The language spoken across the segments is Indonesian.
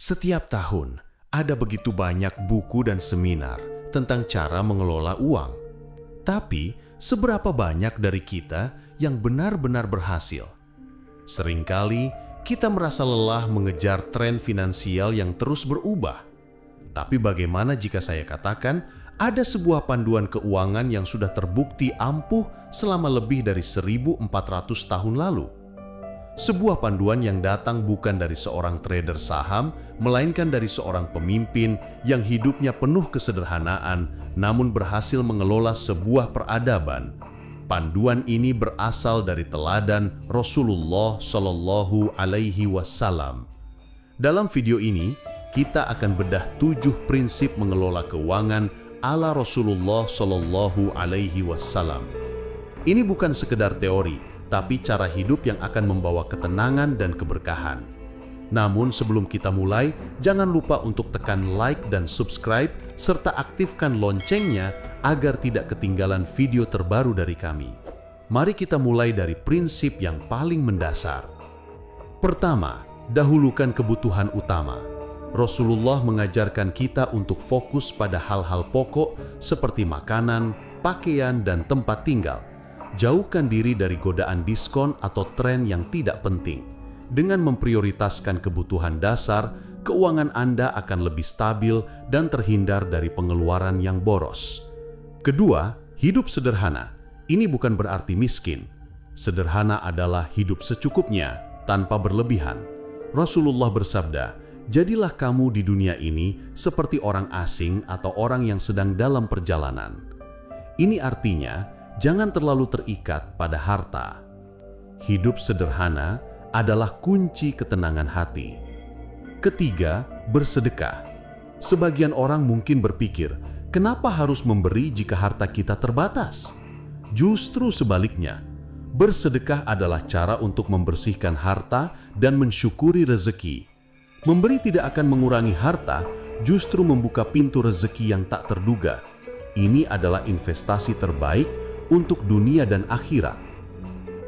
Setiap tahun, ada begitu banyak buku dan seminar tentang cara mengelola uang. Tapi, seberapa banyak dari kita yang benar-benar berhasil? Seringkali, kita merasa lelah mengejar tren finansial yang terus berubah. Tapi bagaimana jika saya katakan, ada sebuah panduan keuangan yang sudah terbukti ampuh selama lebih dari 1400 tahun lalu? Sebuah panduan yang datang bukan dari seorang trader saham, melainkan dari seorang pemimpin yang hidupnya penuh kesederhanaan, namun berhasil mengelola sebuah peradaban. Panduan ini berasal dari teladan Rasulullah Shallallahu Alaihi Wasallam. Dalam video ini, kita akan bedah 7 prinsip mengelola keuangan ala Rasulullah Shallallahu Alaihi Wasallam. Ini bukan sekedar teori, tapi cara hidup yang akan membawa ketenangan dan keberkahan. Namun sebelum kita mulai, jangan lupa untuk tekan like dan subscribe, serta aktifkan loncengnya agar tidak ketinggalan video terbaru dari kami. Mari kita mulai dari prinsip yang paling mendasar. Pertama, dahulukan kebutuhan utama. Rasulullah mengajarkan kita untuk fokus pada hal-hal pokok seperti makanan, pakaian, dan tempat tinggal. Jauhkan diri dari godaan diskon atau tren yang tidak penting. Dengan memprioritaskan kebutuhan dasar, keuangan Anda akan lebih stabil dan terhindar dari pengeluaran yang boros. Kedua, hidup sederhana. Ini bukan berarti miskin. Sederhana adalah hidup secukupnya, tanpa berlebihan. Rasulullah bersabda, "Jadilah kamu di dunia ini seperti orang asing atau orang yang sedang dalam perjalanan." Ini artinya, jangan terlalu terikat pada harta. Hidup sederhana adalah kunci ketenangan hati. Ketiga, bersedekah. Sebagian orang mungkin berpikir, kenapa harus memberi jika harta kita terbatas? Justru sebaliknya, bersedekah adalah cara untuk membersihkan harta dan mensyukuri rezeki. Memberi tidak akan mengurangi harta, justru membuka pintu rezeki yang tak terduga. Ini adalah investasi terbaik untuk dunia dan akhirat.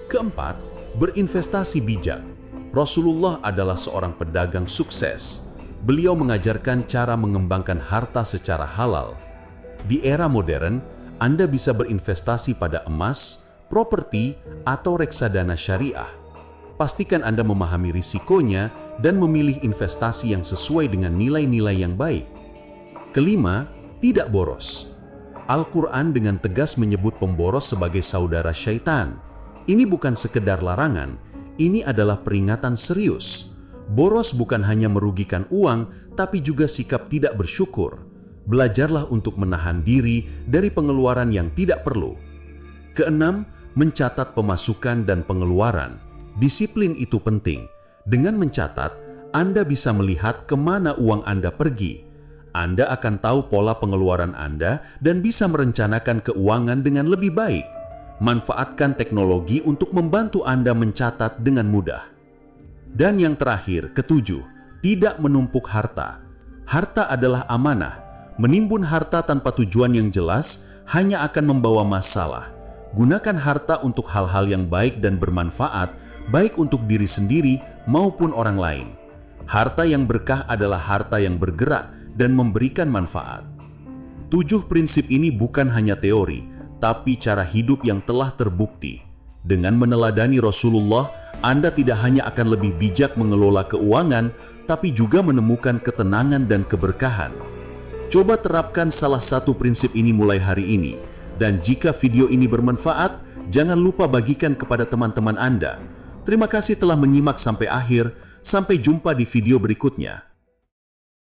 Keempat, berinvestasi bijak. Rasulullah adalah seorang pedagang sukses. Beliau mengajarkan cara mengembangkan harta secara halal. Di era modern, Anda bisa berinvestasi pada emas, properti, atau reksadana syariah. Pastikan Anda memahami risikonya dan memilih investasi yang sesuai dengan nilai-nilai yang baik. Kelima, tidak boros. Al-Quran dengan tegas menyebut pemboros sebagai saudara syaitan. Ini bukan sekedar larangan, ini adalah peringatan serius. Boros bukan hanya merugikan uang, tapi juga sikap tidak bersyukur. Belajarlah untuk menahan diri dari pengeluaran yang tidak perlu. Keenam, mencatat pemasukan dan pengeluaran. Disiplin itu penting. Dengan mencatat, Anda bisa melihat kemana uang Anda pergi. Anda akan tahu pola pengeluaran Anda dan bisa merencanakan keuangan dengan lebih baik. Manfaatkan teknologi untuk membantu Anda mencatat dengan mudah. Dan yang terakhir, ketujuh, tidak menumpuk harta. Harta adalah amanah. Menimbun harta tanpa tujuan yang jelas hanya akan membawa masalah. Gunakan harta untuk hal-hal yang baik dan bermanfaat, baik untuk diri sendiri maupun orang lain. Harta yang berkah adalah harta yang bergerak dan memberikan manfaat. 7 prinsip ini bukan hanya teori, tapi cara hidup yang telah terbukti. Dengan meneladani Rasulullah, Anda tidak hanya akan lebih bijak mengelola keuangan, tapi juga menemukan ketenangan dan keberkahan. Coba terapkan salah satu prinsip ini mulai hari ini. Dan jika video ini bermanfaat, jangan lupa bagikan kepada teman-teman Anda. Terima kasih telah menyimak sampai akhir. Sampai jumpa di video berikutnya.